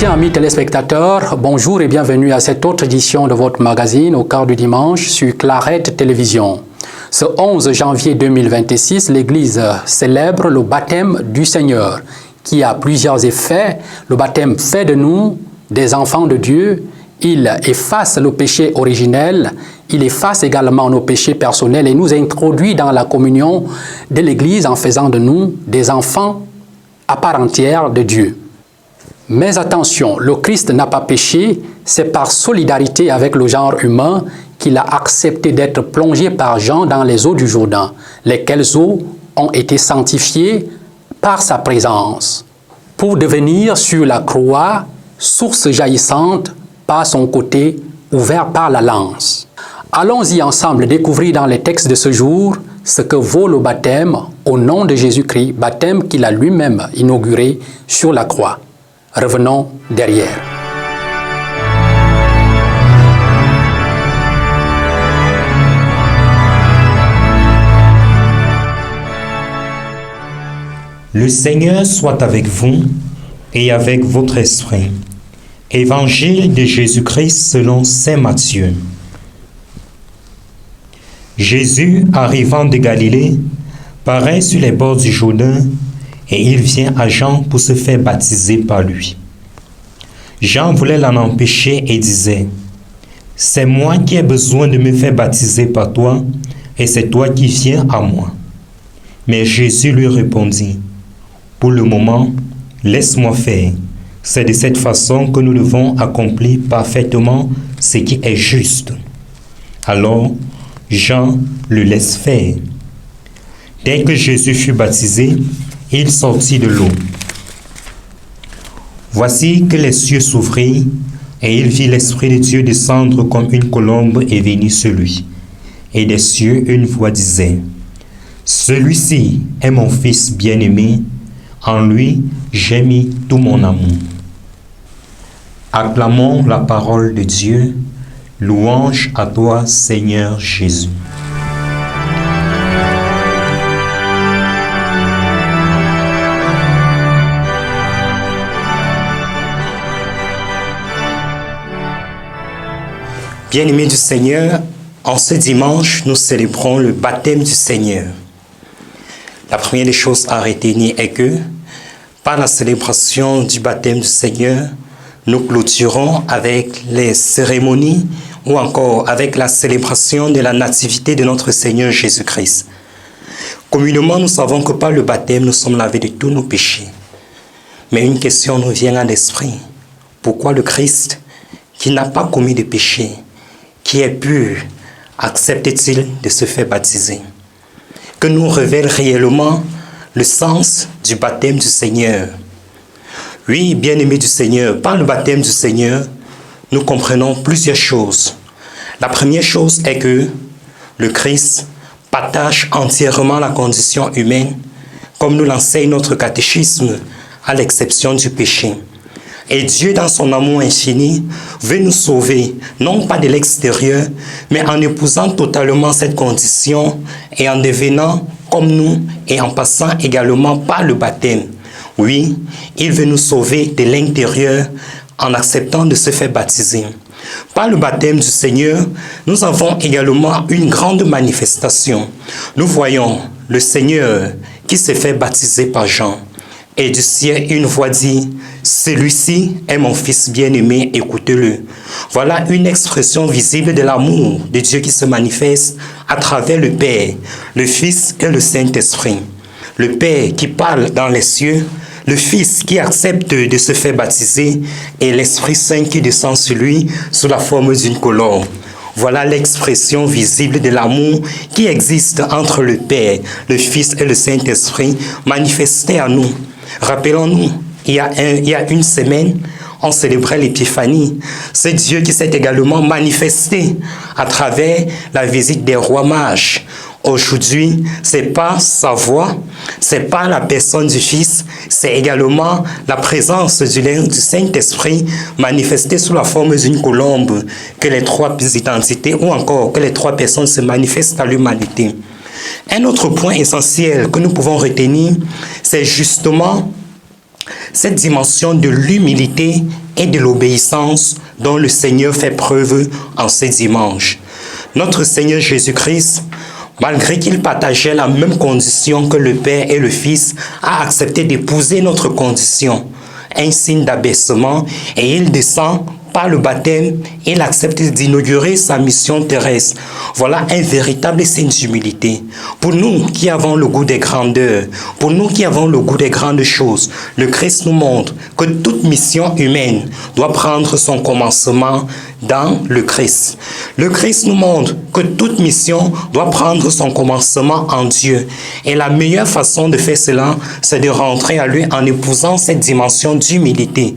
Chers amis téléspectateurs, bonjour et bienvenue à cette autre édition de votre magazine au quart du dimanche sur Clarette Télévision. Ce 11 janvier 2026, l'Église célèbre le baptême du Seigneur, qui a plusieurs effets. Le baptême fait de nous des enfants de Dieu. Il efface le péché originel, il efface également nos péchés personnels et nous introduit dans la communion de l'Église en faisant de nous des enfants à part entière de Dieu. Mais attention, le Christ n'a pas péché, c'est par solidarité avec le genre humain qu'il a accepté d'être plongé par Jean dans les eaux du Jourdain, lesquelles eaux ont été sanctifiées par sa présence, pour devenir sur la croix source jaillissante par son côté ouvert par la lance. Allons-y ensemble découvrir dans les textes de ce jour ce que vaut le baptême au nom de Jésus-Christ, baptême qu'il a lui-même inauguré sur la croix. Revenons derrière. Le Seigneur soit avec vous et avec votre esprit. Évangile de Jésus-Christ selon saint Matthieu. Jésus, arrivant de Galilée, paraît sur les bords du Jourdain et il vient à Jean pour se faire baptiser par lui. Jean voulait l'en empêcher et disait : « C'est moi qui ai besoin de me faire baptiser par toi et c'est toi qui viens à moi. » Mais Jésus lui répondit : « Pour le moment, laisse-moi faire. C'est de cette façon que nous devons accomplir parfaitement ce qui est juste. » Alors, Jean le laisse faire. Dès que Jésus fut baptisé, il sortit de l'eau. Voici que les cieux s'ouvrirent, et il vit l'Esprit de Dieu descendre comme une colombe et venir sur lui. Et des cieux, une voix disait : « Celui-ci est mon Fils bien-aimé, en lui j'ai mis tout mon amour. » Acclamons la parole de Dieu. Louange à toi, Seigneur Jésus. Bien-aimés du Seigneur, en ce dimanche, nous célébrons le baptême du Seigneur. La première des choses à retenir est que, par la célébration du baptême du Seigneur, nous clôturons avec les cérémonies ou encore avec la célébration de la nativité de notre Seigneur Jésus-Christ. Communément, nous savons que par le baptême, nous sommes lavés de tous nos péchés. Mais une question nous vient à l'esprit. Pourquoi le Christ, qui n'a pas commis de péché, qui est pur, accepte-t-il de se faire baptiser? Que nous révèle réellement le sens du baptême du Seigneur. Oui, bien-aimés du Seigneur, par le baptême du Seigneur, nous comprenons plusieurs choses. La première chose est que le Christ partage entièrement la condition humaine, comme nous l'enseigne notre catéchisme, à l'exception du péché. Et Dieu, dans son amour infini, veut nous sauver, non pas de l'extérieur, mais en épousant totalement cette condition et en devenant comme nous et en passant également par le baptême. Oui, il veut nous sauver de l'intérieur en acceptant de se faire baptiser. Par le baptême du Seigneur, nous avons également une grande manifestation. Nous voyons le Seigneur qui se fait baptiser par Jean. Et du ciel, une voix dit : « Celui-ci est mon Fils bien-aimé, écoutez-le. » Voilà une expression visible de l'amour de Dieu qui se manifeste à travers le Père, le Fils et le Saint-Esprit. Le Père qui parle dans les cieux, le Fils qui accepte de se faire baptiser et l'Esprit Saint qui descend sur lui sous la forme d'une colombe. Voilà l'expression visible de l'amour qui existe entre le Père, le Fils et le Saint-Esprit manifesté à nous. Rappelons-nous, il y a une semaine, on célébrait l'Épiphanie. C'est Dieu qui s'est également manifesté à travers la visite des rois mages. Aujourd'hui, c'est pas sa voix, c'est pas la personne du Fils, c'est également la présence du Saint-Esprit manifestée sous la forme d'une colombe que les trois identités ou encore que les trois personnes se manifestent à l'humanité. Un autre point essentiel que nous pouvons retenir, c'est justement cette dimension de l'humilité et de l'obéissance dont le Seigneur fait preuve en ce dimanche. Notre Seigneur Jésus-Christ, malgré qu'il partageait la même condition que le Père et le Fils, a accepté d'épouser notre condition, un signe d'abaissement, et il descend par le baptême, il accepte d'inaugurer sa mission terrestre. Voilà un véritable signe d'humilité. Pour nous qui avons le goût des grandeurs, pour nous qui avons le goût des grandes choses, le Christ nous montre que toute mission humaine doit prendre son commencement dans le Christ. Le Christ nous montre que toute mission doit prendre son commencement en Dieu. Et la meilleure façon de faire cela, c'est de rentrer à lui en épousant cette dimension d'humilité.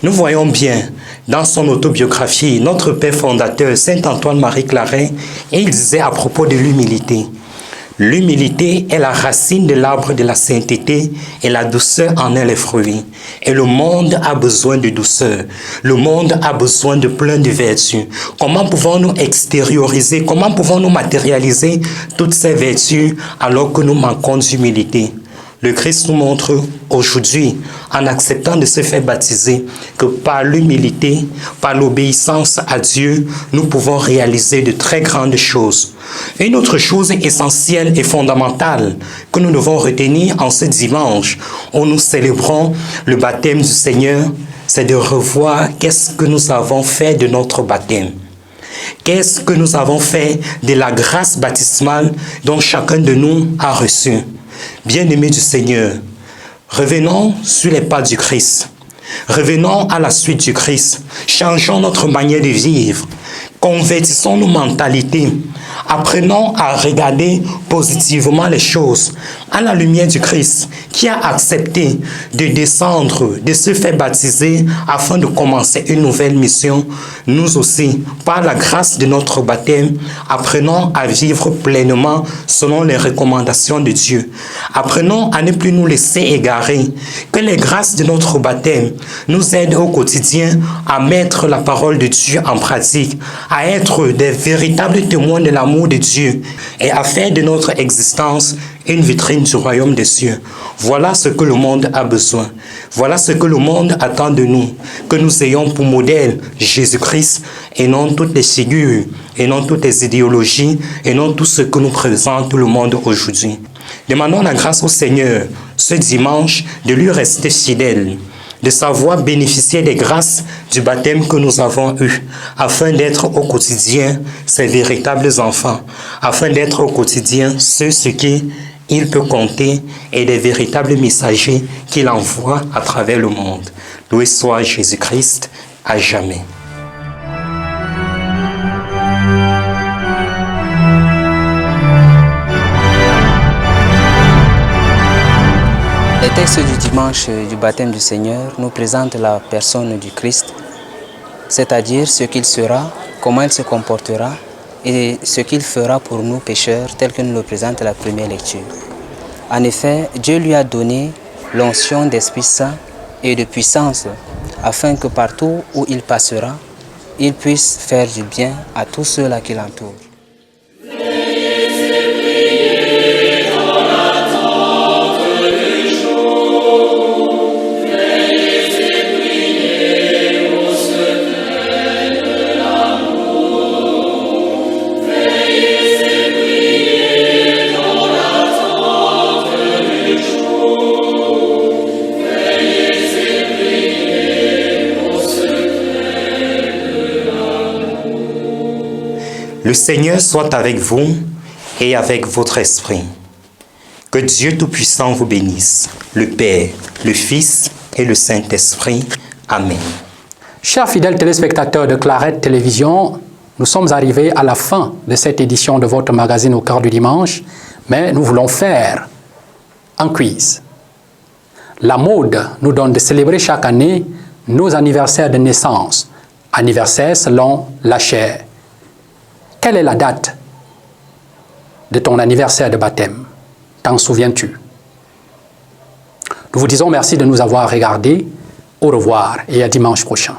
Nous voyons bien dans son autobiographie, notre père fondateur, Saint Antoine-Marie Claret, et il disait à propos de l'humilité: l'humilité est la racine de l'arbre de la sainteté et la douceur en est les fruits. Et le monde a besoin de douceur. Le monde a besoin de plein de vertus. Comment pouvons-nous extérioriser, comment pouvons-nous matérialiser toutes ces vertus alors que nous manquons d'humilité? Le Christ nous montre aujourd'hui, en acceptant de se faire baptiser, que par l'humilité, par l'obéissance à Dieu, nous pouvons réaliser de très grandes choses. Une autre chose essentielle et fondamentale que nous devons retenir en ce dimanche où nous célébrons le baptême du Seigneur, c'est de revoir qu'est-ce que nous avons fait de notre baptême. Qu'est-ce que nous avons fait de la grâce baptismale dont chacun de nous a reçu? Bien-aimés du Seigneur, revenons sur les pas du Christ. Revenons à la suite du Christ. Changeons notre manière de vivre. Convertissons nos mentalités. Apprenons à regarder positivement les choses à la lumière du Christ qui a accepté de descendre, de se faire baptiser afin de commencer une nouvelle mission. Nous aussi, par la grâce de notre baptême, apprenons à vivre pleinement selon les recommandations de Dieu. Apprenons à ne plus nous laisser égarer. Que les grâces de notre baptême nous aident au quotidien à mettre la parole de Dieu en pratique, à être des véritables témoins de l'amour de Dieu et à faire de notre existence une vitrine du royaume des cieux. Voilà ce que le monde a besoin. Voilà ce que le monde attend de nous. Que nous ayons pour modèle Jésus-Christ et non toutes les figures, et non toutes les idéologies, et non tout ce que nous présente le monde aujourd'hui. Demandons la grâce au Seigneur ce dimanche de lui rester fidèle, de savoir bénéficier des grâces du baptême que nous avons eu, afin d'être au quotidien ces véritables enfants, afin d'être au quotidien ceux sur qui il peut compter et des véritables messagers qu'il envoie à travers le monde. Loué soit Jésus-Christ à jamais. Les textes du dimanche du baptême du Seigneur nous présentent la personne du Christ, c'est-à-dire ce qu'il sera, comment il se comportera et ce qu'il fera pour nous pécheurs, tel que nous le présente la première lecture. En effet, Dieu lui a donné l'onction d'Esprit Saint et de puissance, afin que partout où il passera, il puisse faire du bien à tous ceux-là qui l'entourent. Le Seigneur soit avec vous et avec votre esprit. Que Dieu Tout-Puissant vous bénisse, le Père, le Fils et le Saint-Esprit. Amen. Chers fidèles téléspectateurs de Clarette Télévision, nous sommes arrivés à la fin de cette édition de votre magazine au quart du dimanche, mais nous voulons faire un quiz. La mode nous donne de célébrer chaque année nos anniversaires de naissance, anniversaire selon la chair. Quelle est la date de ton anniversaire de baptême? T'en souviens-tu? Nous vous disons merci de nous avoir regardés. Au revoir et à dimanche prochain.